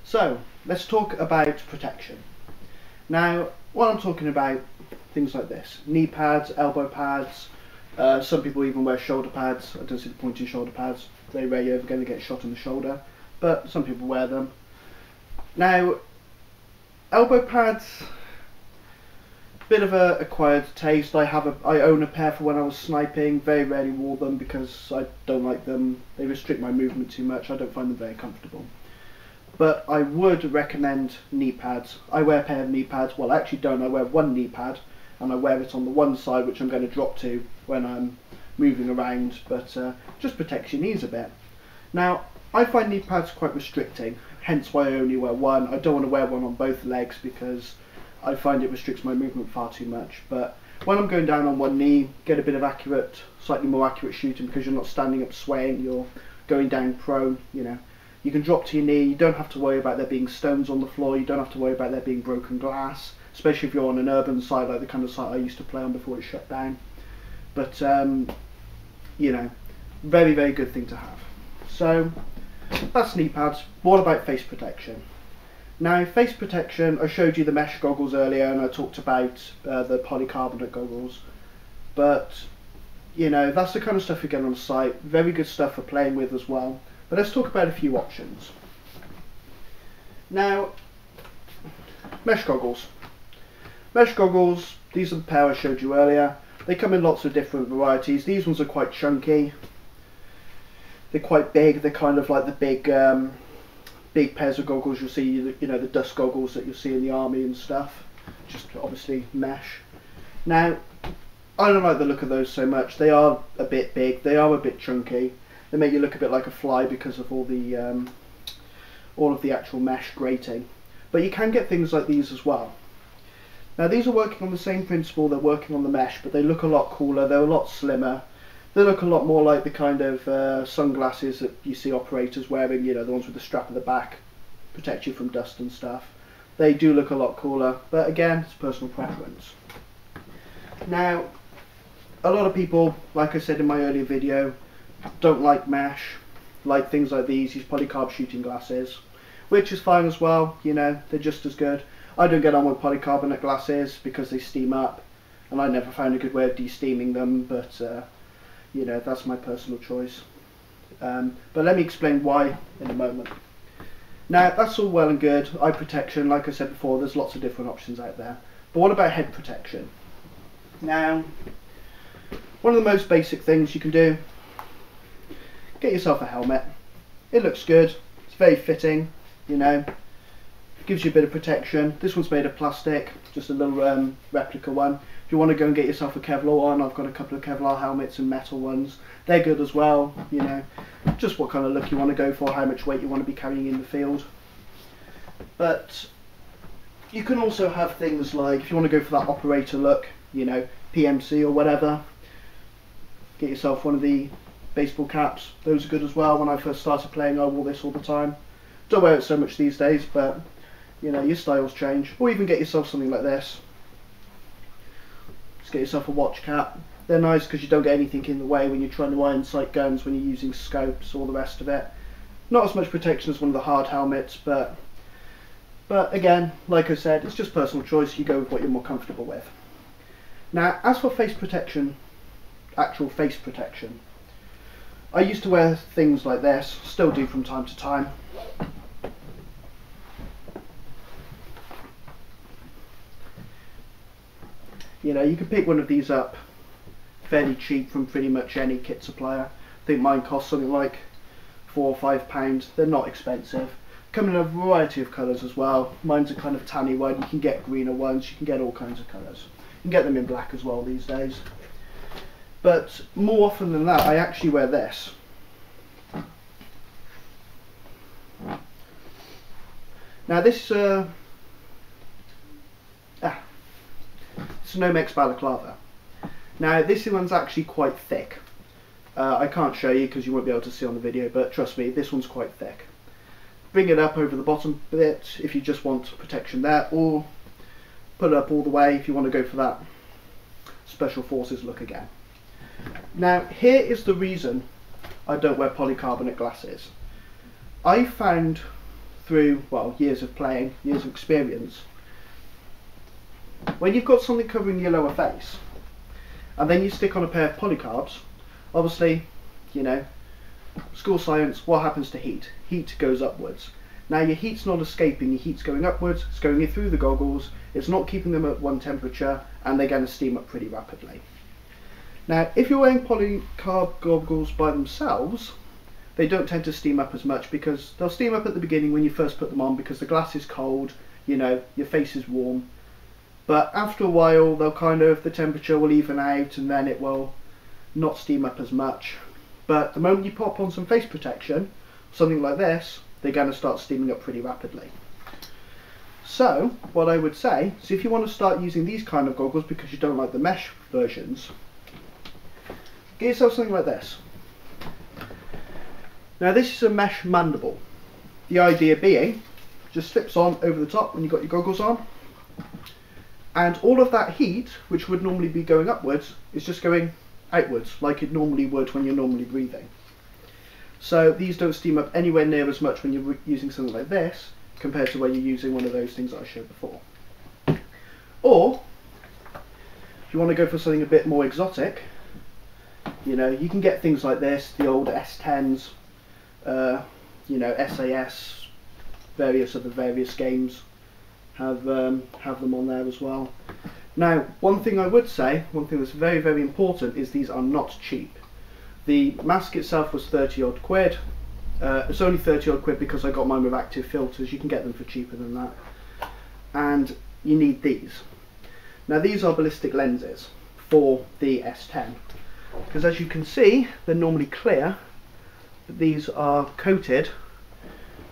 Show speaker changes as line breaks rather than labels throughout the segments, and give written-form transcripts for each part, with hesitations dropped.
So let's talk about protection. Now, what I'm talking about, things like this: knee pads, elbow pads. Some people even wear shoulder pads. I don't see the point in shoulder pads. Very rarely you're ever going to get shot in the shoulder, but some people wear them. Now, elbow pads, bit of a acquired taste. I own a pair for when I was sniping. Very rarely wore them because I don't like them. They restrict my movement too much. I don't find them very comfortable. But I would recommend knee pads. I wear a pair of knee pads. Well, I actually don't. I wear one knee pad, and I wear it on the one side, which I'm going to drop to when I'm moving around, but just protects your knees a bit. Now, I find knee pads quite restricting, hence why I only wear one. I don't want to wear one on both legs because I find it restricts my movement far too much. But when I'm going down on one knee, get a bit of accurate, slightly more accurate shooting because you're not standing up swaying, you're going down prone, you know. You can drop to your knee, you don't have to worry about there being stones on the floor, you don't have to worry about there being broken glass, especially if you're on an urban site like the kind of site I used to play on before it shut down. But, you know, very, very good thing to have. So, that's knee pads. What about face protection? Now, face protection, I showed you the mesh goggles earlier and I talked about the polycarbonate goggles. But, you know, that's the kind of stuff you get on the site. Very good stuff for playing with as well. But let's talk about a few options. Now, mesh goggles. Mesh goggles, these are the pair I showed you earlier. They come in lots of different varieties. These ones are quite chunky. They're quite big. They're kind of like the big pairs of goggles you'll see, you know, the dust goggles that you'll see in the army and stuff. Just obviously mesh. Now, I don't like the look of those so much. They are a bit big. They are a bit chunky. They make you look a bit like a fly because of all of the actual mesh grating. But you can get things like these as well. Now these are working on the same principle, they're working on the mesh, but they look a lot cooler, they're a lot slimmer. They look a lot more like the kind of sunglasses that you see operators wearing, you know, the ones with the strap at the back, protect you from dust and stuff. They do look a lot cooler, but again, it's personal preference. Now, a lot of people, like I said in my earlier video, don't like mesh, like things like these polycarb shooting glasses, which is fine as well, you know, they're just as good. I don't get on with polycarbonate glasses because they steam up, and I never found a good way of de-steaming them, but you know, that's my personal choice. But let me explain why in a moment. Now, that's all well and good. Eye protection, like I said before, there's lots of different options out there. But what about head protection? Now, one of the most basic things you can do, get yourself a helmet. It looks good, it's very fitting, you know. Gives you a bit of protection. This one's made of plastic, just a little replica one. If you want to go and get yourself a Kevlar one, I've got a couple of Kevlar helmets and metal ones. They're good as well, you know. Just what kind of look you want to go for, how much weight you want to be carrying in the field. But you can also have things like, if you want to go for that operator look, you know, PMC or whatever, get yourself one of the baseball caps. Those are good as well. When I first started playing, I wore this all the time. Don't wear it so much these days, but you know, your styles change. Or even get yourself something like this. Just get yourself a watch cap. They're nice because you don't get anything in the way when you're trying to iron sight guns, when you're using scopes, all the rest of it. Not as much protection as one of the hard helmets, but again, like I said, it's just personal choice. You go with what you're more comfortable with. Now, as for face protection, actual face protection, I used to wear things like this, still do from time to time. You know, you can pick one of these up fairly cheap from pretty much any kit supplier. I think mine costs something like £4 or £5. They're not expensive. Come in a variety of colours as well. Mine's a kind of tanny one. You can get greener ones. You can get all kinds of colours. You can get them in black as well these days. But more often than that, I actually wear this. Now this is it's an Nomex balaclava. Now this one's actually quite thick. I can't show you because you won't be able to see on the video, but trust me, this one's quite thick. Bring it up over the bottom bit if you just want protection there, or put it up all the way if you want to go for that Special Forces look again. Now here is the reason I don't wear polycarbonate glasses. I found through, well, years of playing, years of experience, when you've got something covering your lower face, and then you stick on a pair of polycarbs, obviously, you know, school science, what happens to heat? Heat goes upwards. Now your heat's not escaping, your heat's going upwards, it's going through the goggles, it's not keeping them at one temperature, and they're going to steam up pretty rapidly. Now if you're wearing polycarb goggles by themselves, they don't tend to steam up as much, because they'll steam up at the beginning when you first put them on because the glass is cold, you know, your face is warm. But after a while, they'll kind of, the temperature will even out and then it will not steam up as much. But the moment you pop on some face protection, something like this, they're going to start steaming up pretty rapidly. So what I would say is, if you want to start using these kind of goggles because you don't like the mesh versions, get yourself something like this. Now this is a mesh mandible. The idea being, just slips on over the top when you've got your goggles on, and all of that heat, which would normally be going upwards, is just going outwards like it normally would when you're normally breathing. So these don't steam up anywhere near as much when you're using something like this compared to when you're using one of those things that I showed before. Or if you want to go for something a bit more exotic, you know, you can get things like this, the old S10s, you know, SAS, various games have them on there as well. Now, one thing I would say, one thing that's very, very important, is these are not cheap. The mask itself was 30 odd quid. It's only 30 odd quid because I got mine with active filters. You can get them for cheaper than that. And you need these. Now these are ballistic lenses for the S10. Because as you can see, they're normally clear, but these are coated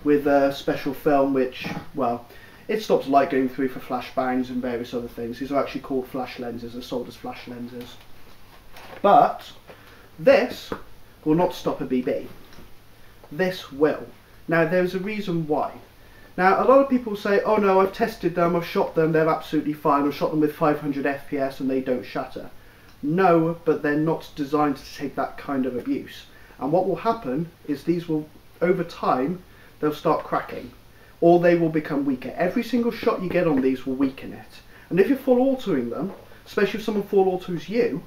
with a special film which, well, it stops light going through for flashbangs and various other things. These are actually called flash lenses, they're sold as flash lenses. But this will not stop a BB. This will. Now there's a reason why. Now a lot of people say, oh no, I've tested them, I've shot them, they're absolutely fine, I've shot them with 500 FPS and they don't shatter. No, but they're not designed to take that kind of abuse. And what will happen is these will, over time, they'll start cracking, or they will become weaker. Every single shot you get on these will weaken it. And if you're full autoing them, especially if someone full autos you,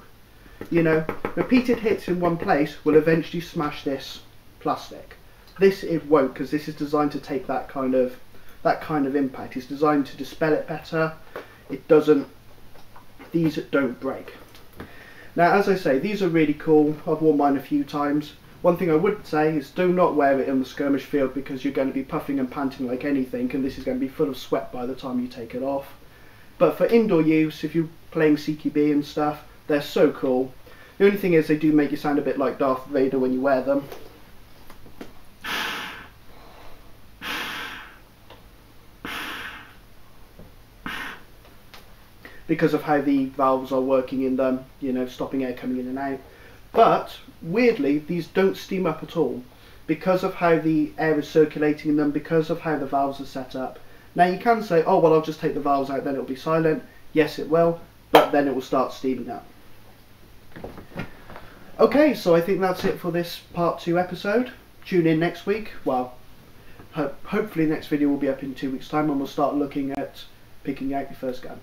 you know, repeated hits in one place will eventually smash this plastic. This it won't, because this is designed to take that kind of impact. It's designed to dispel it better. It doesn't, these don't break. Now as I say, these are really cool. I've worn mine a few times. One thing I would say is do not wear it in the skirmish field, because you're going to be puffing and panting like anything, and this is going to be full of sweat by the time you take it off. But for indoor use, if you're playing CQB and stuff, they're so cool. The only thing is they do make you sound a bit like Darth Vader when you wear them. Because of how the valves are working in them, you know, stopping air coming in and out. But weirdly, these don't steam up at all because of how the air is circulating in them, because of how the valves are set up. Now you can say, oh well, I'll just take the valves out, then it'll be silent. Yes, it will, but then it will start steaming up. Okay, so I think that's it for this part 2 episode. Tune in next week. Well, hopefully the next video will be up in 2 weeks' time, and we'll start looking at picking out your first gun.